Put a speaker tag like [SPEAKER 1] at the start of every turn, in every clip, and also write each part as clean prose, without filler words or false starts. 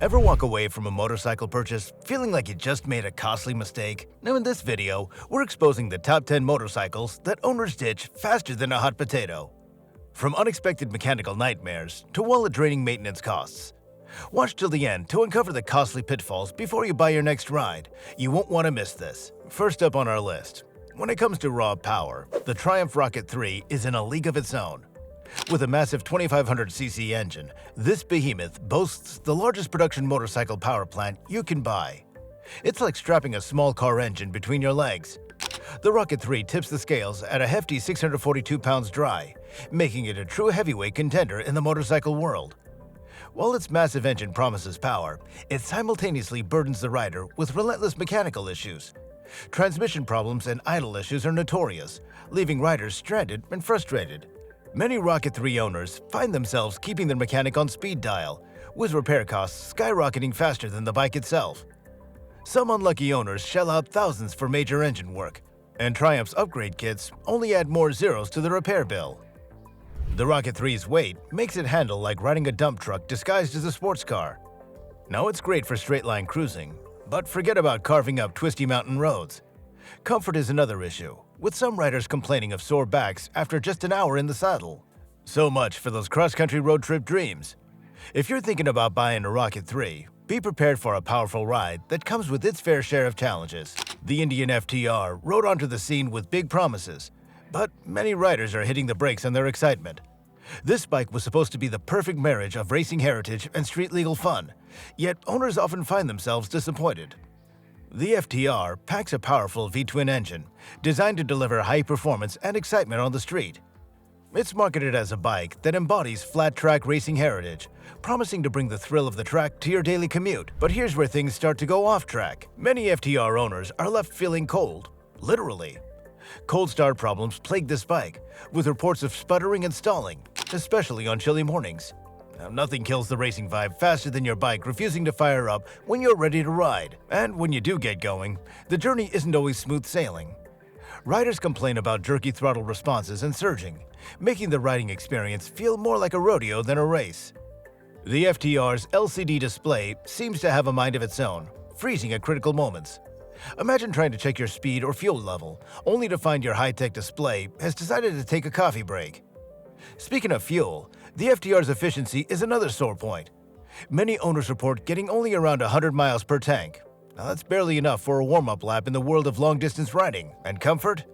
[SPEAKER 1] Ever walk away from a motorcycle purchase feeling like you just made a costly mistake? Now in this video, we're exposing the top 10 motorcycles that owners ditch faster than a hot potato. From unexpected mechanical nightmares to wallet-draining maintenance costs. Watch till the end to uncover the costly pitfalls before you buy your next ride. You won't want to miss this. First up on our list. When it comes to raw power, the Triumph Rocket 3 is in a league of its own. With a massive 2500cc engine, this behemoth boasts the largest production motorcycle power plant you can buy. It's like strapping a small car engine between your legs. The Rocket 3 tips the scales at a hefty 642 pounds dry, making it a true heavyweight contender in the motorcycle world. While its massive engine promises power, it simultaneously burdens the rider with relentless mechanical issues. Transmission problems and idle issues are notorious, leaving riders stranded and frustrated. Many Rocket 3 owners find themselves keeping their mechanic on speed dial, with repair costs skyrocketing faster than the bike itself. Some unlucky owners shell out thousands for major engine work, and Triumph's upgrade kits only add more zeros to the repair bill. The Rocket 3's weight makes it handle like riding a dump truck disguised as a sports car. Now it's great for straight-line cruising, but forget about carving up twisty mountain roads. Comfort is another issue, with some riders complaining of sore backs after just an hour in the saddle. So much for those cross-country road trip dreams. If you're thinking about buying a Rocket 3, be prepared for a powerful ride that comes with its fair share of challenges. The Indian FTR rode onto the scene with big promises, but many riders are hitting the brakes on their excitement. This bike was supposed to be the perfect marriage of racing heritage and street-legal fun, yet owners often find themselves disappointed. The FTR packs a powerful V-twin engine, designed to deliver high performance and excitement on the street. It's marketed as a bike that embodies flat-track racing heritage, promising to bring the thrill of the track to your daily commute. But here's where things start to go off track. Many FTR owners are left feeling cold, literally. Cold start problems plague this bike, with reports of sputtering and stalling, especially on chilly mornings. Now, nothing kills the racing vibe faster than your bike refusing to fire up when you're ready to ride. And when you do get going, the journey isn't always smooth sailing. Riders complain about jerky throttle responses and surging, making the riding experience feel more like a rodeo than a race. The FTR's LCD display seems to have a mind of its own, freezing at critical moments. Imagine trying to check your speed or fuel level, only to find your high-tech display has decided to take a coffee break. Speaking of fuel, the FTR's efficiency is another sore point. Many owners report getting only around 100 miles per tank. Now that's barely enough for a warm-up lap in the world of long-distance riding. And comfort?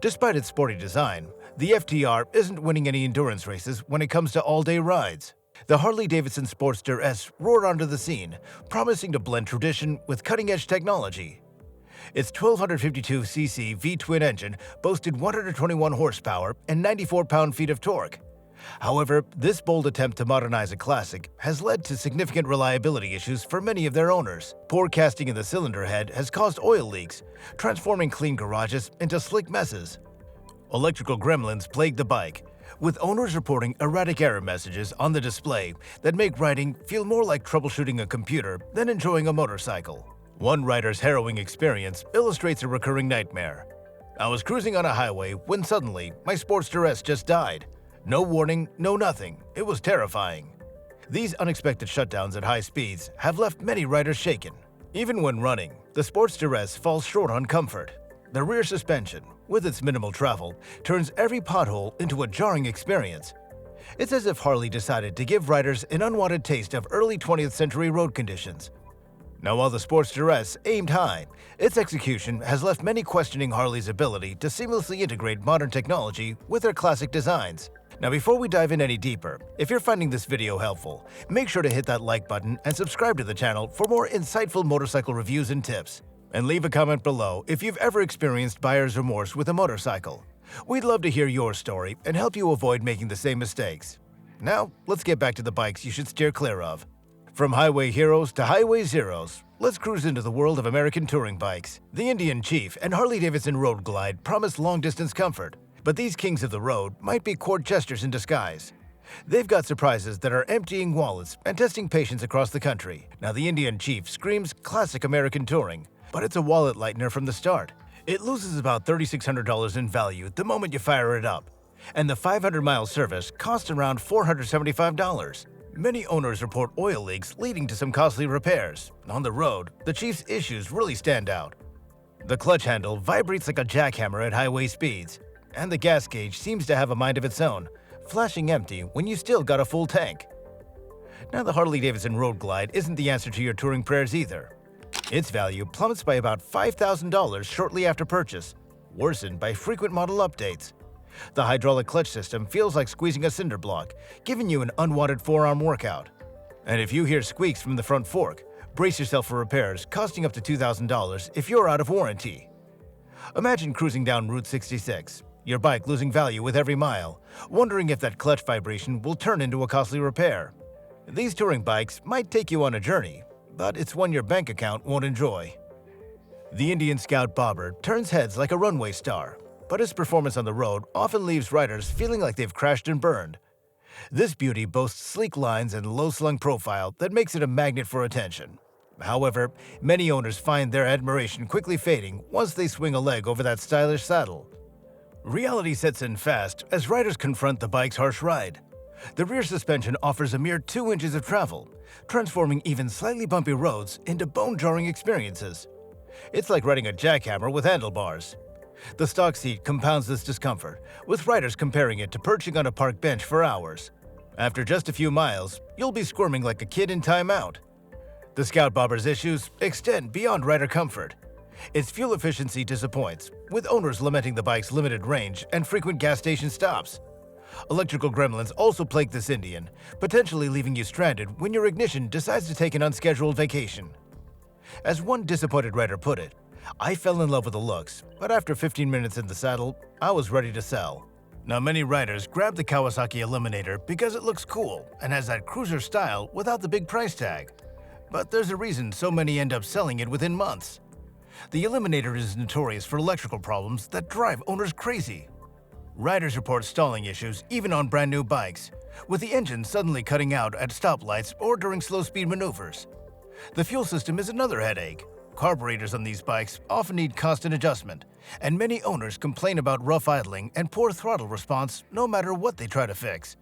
[SPEAKER 1] Despite its sporty design, the FTR isn't winning any endurance races when it comes to all-day rides. The Harley-Davidson Sportster S roared onto the scene, promising to blend tradition with cutting-edge technology. Its 1252cc V-twin engine boasted 121 horsepower and 94 pound-feet of torque. However, this bold attempt to modernize a classic has led to significant reliability issues for many of their owners. Poor casting in the cylinder head has caused oil leaks, transforming clean garages into slick messes. Electrical gremlins plague the bike, with owners reporting erratic error messages on the display that make riding feel more like troubleshooting a computer than enjoying a motorcycle. One rider's harrowing experience illustrates a recurring nightmare. I was cruising on a highway when suddenly my Sportster S just died. No warning, no nothing. It was terrifying. These unexpected shutdowns at high speeds have left many riders shaken. Even when running, the Sportster S falls short on comfort. The rear suspension, with its minimal travel, turns every pothole into a jarring experience. It's as if Harley decided to give riders an unwanted taste of early 20th century road conditions. Now, while the Sportster S aimed high, its execution has left many questioning Harley's ability to seamlessly integrate modern technology with their classic designs. Now, before we dive in any deeper, if you're finding this video helpful, make sure to hit that like button and subscribe to the channel for more insightful motorcycle reviews and tips. And leave a comment below if you've ever experienced buyer's remorse with a motorcycle. We'd love to hear your story and help you avoid making the same mistakes. Now, let's get back to the bikes you should steer clear of. From highway heroes to highway zeros, let's cruise into the world of American touring bikes. The Indian Chief and Harley-Davidson Road Glide promise long-distance comfort, but these kings of the road might be court jesters in disguise. They've got surprises that are emptying wallets and testing patience across the country. Now, the Indian Chief screams classic American touring, but it's a wallet lightener from the start. It loses about $3,600 in value the moment you fire it up, and the 500-mile service costs around $475. Many owners report oil leaks leading to some costly repairs. On the road, the chief's issues really stand out. The clutch handle vibrates like a jackhammer at highway speeds, and the gas gauge seems to have a mind of its own, flashing empty when you still got a full tank. Now, the Harley-Davidson Road Glide isn't the answer to your touring prayers either. Its value plummets by about $5,000 shortly after purchase, worsened by frequent model updates. The hydraulic clutch system feels like squeezing a cinder block, giving you an unwanted forearm workout. And if you hear squeaks from the front fork, brace yourself for repairs costing up to $2,000 if you're out of warranty. Imagine cruising down Route 66, your bike losing value with every mile, wondering if that clutch vibration will turn into a costly repair. These touring bikes might take you on a journey, but it's one your bank account won't enjoy. The Indian Scout Bobber turns heads like a runway star, but its performance on the road often leaves riders feeling like they've crashed and burned. This beauty boasts sleek lines and low-slung profile that makes it a magnet for attention. However, many owners find their admiration quickly fading once they swing a leg over that stylish saddle. Reality sets in fast as riders confront the bike's harsh ride. The rear suspension offers a mere 2 inches of travel, transforming even slightly bumpy roads into bone-jarring experiences. It's like riding a jackhammer with handlebars. The stock seat compounds this discomfort, with riders comparing it to perching on a park bench for hours. After just a few miles, you'll be squirming like a kid in timeout. The Scout Bobber's issues extend beyond rider comfort. Its fuel efficiency disappoints, with owners lamenting the bike's limited range and frequent gas station stops. Electrical gremlins also plague this Indian, potentially leaving you stranded when your ignition decides to take an unscheduled vacation. As one disappointed rider put it, "I fell in love with the looks, but after 15 minutes in the saddle, I was ready to sell." Now, many riders grab the Kawasaki Eliminator because it looks cool and has that cruiser style without the big price tag. But there's a reason so many end up selling it within months. The Eliminator is notorious for electrical problems that drive owners crazy. Riders report stalling issues even on brand new bikes, with the engine suddenly cutting out at stoplights or during slow-speed maneuvers. The fuel system is another headache. Carburetors on these bikes often need constant adjustment, and many owners complain about rough idling and poor throttle response no matter what they try to fix.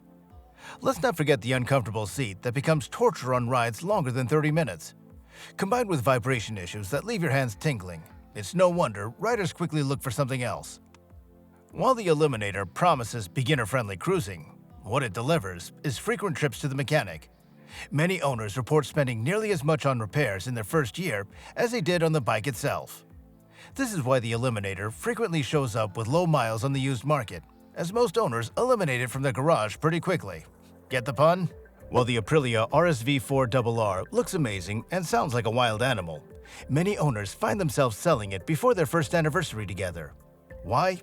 [SPEAKER 1] Let's not forget the uncomfortable seat that becomes torture on rides longer than 30 minutes. Combined with vibration issues that leave your hands tingling, it's no wonder riders quickly look for something else. While the Eliminator promises beginner-friendly cruising, what it delivers is frequent trips to the mechanic. Many owners report spending nearly as much on repairs in their first year as they did on the bike itself. This is why the Eliminator frequently shows up with low miles on the used market, as most owners eliminate it from their garage pretty quickly. Get the pun? While the Aprilia RSV4 RR looks amazing and sounds like a wild animal, many owners find themselves selling it before their first anniversary together. Why?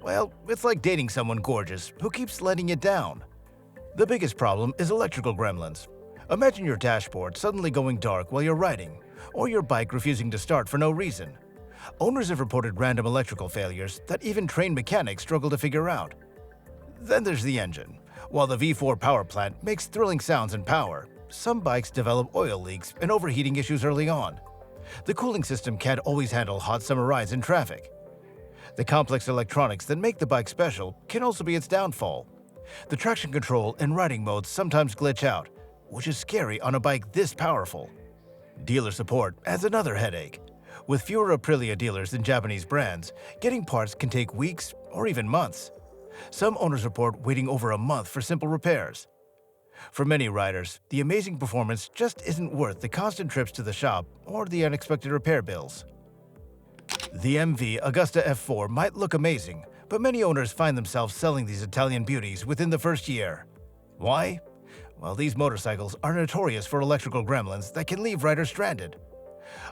[SPEAKER 1] Well, it's like dating someone gorgeous who keeps letting it down. The biggest problem is electrical gremlins. Imagine your dashboard suddenly going dark while you're riding, or your bike refusing to start for no reason. Owners have reported random electrical failures that even trained mechanics struggle to figure out. Then there's the engine. While the V4 power plant makes thrilling sounds and power, some bikes develop oil leaks and overheating issues early on. The cooling system can't always handle hot summer rides in traffic. The complex electronics that make the bike special can also be its downfall. The traction control and riding modes sometimes glitch out, which is scary on a bike this powerful. Dealer support adds another headache. With fewer Aprilia dealers than Japanese brands, getting parts can take weeks or even months. Some owners report waiting over a month for simple repairs. For many riders, the amazing performance just isn't worth the constant trips to the shop or the unexpected repair bills. The MV Agusta F4 might look amazing, but many owners find themselves selling these Italian beauties within the first year. Why? Well, these motorcycles are notorious for electrical gremlins that can leave riders stranded.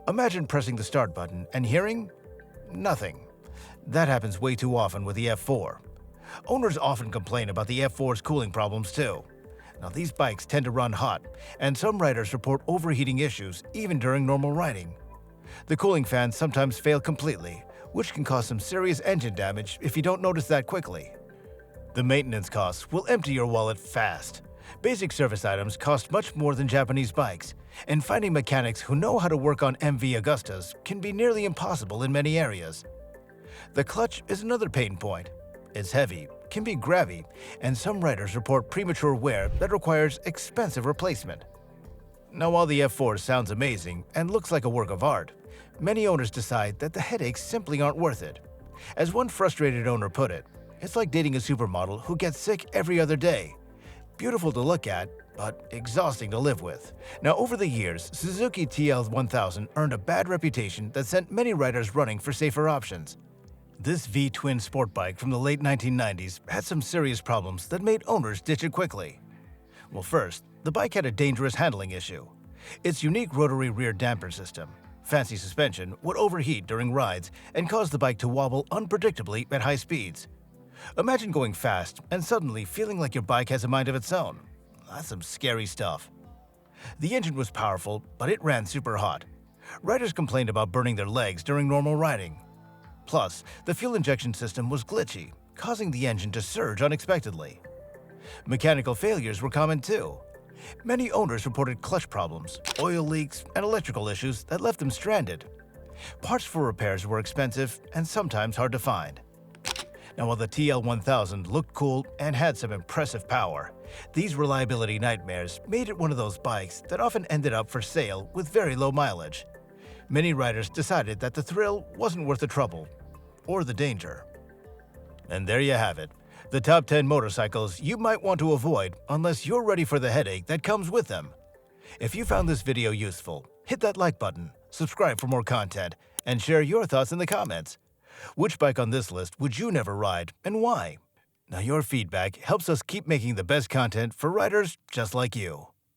[SPEAKER 1] Imagine pressing the start button and hearing nothing. That happens way too often with the F4. Owners often complain about the F4's cooling problems too. Now, these bikes tend to run hot, and some riders report overheating issues even during normal riding. The cooling fans sometimes fail completely, which can cause some serious engine damage if you don't notice that quickly. The maintenance costs will empty your wallet fast. Basic service items cost much more than Japanese bikes, and finding mechanics who know how to work on MV Agustas can be nearly impossible in many areas. The clutch is another pain point. It's heavy, can be grabby, and some riders report premature wear that requires expensive replacement. Now, while the F4 sounds amazing and looks like a work of art, many owners decide that the headaches simply aren't worth it. As one frustrated owner put it, it's like dating a supermodel who gets sick every other day. Beautiful to look at, but exhausting to live with. Now, over the years, Suzuki TL1000 earned a bad reputation that sent many riders running for safer options. This V-twin sport bike from the late 1990s had some serious problems that made owners ditch it quickly. Well, first, the bike had a dangerous handling issue. Its unique rotary rear damper system, fancy suspension, would overheat during rides and cause the bike to wobble unpredictably at high speeds. Imagine going fast and suddenly feeling like your bike has a mind of its own. That's some scary stuff. The engine was powerful, but it ran super hot. Riders complained about burning their legs during normal riding. Plus, the fuel injection system was glitchy, causing the engine to surge unexpectedly. Mechanical failures were common too. Many owners reported clutch problems, oil leaks, and electrical issues that left them stranded. Parts for repairs were expensive and sometimes hard to find. Now, while the TL1000 looked cool and had some impressive power, these reliability nightmares made it one of those bikes that often ended up for sale with very low mileage. Many riders decided that the thrill wasn't worth the trouble or the danger. And there you have it, the top 10 motorcycles you might want to avoid unless you're ready for the headache that comes with them. If you found this video useful, hit that like button, subscribe for more content, and share your thoughts in the comments. Which bike on this list would you never ride and why? Now, your feedback helps us keep making the best content for riders just like you.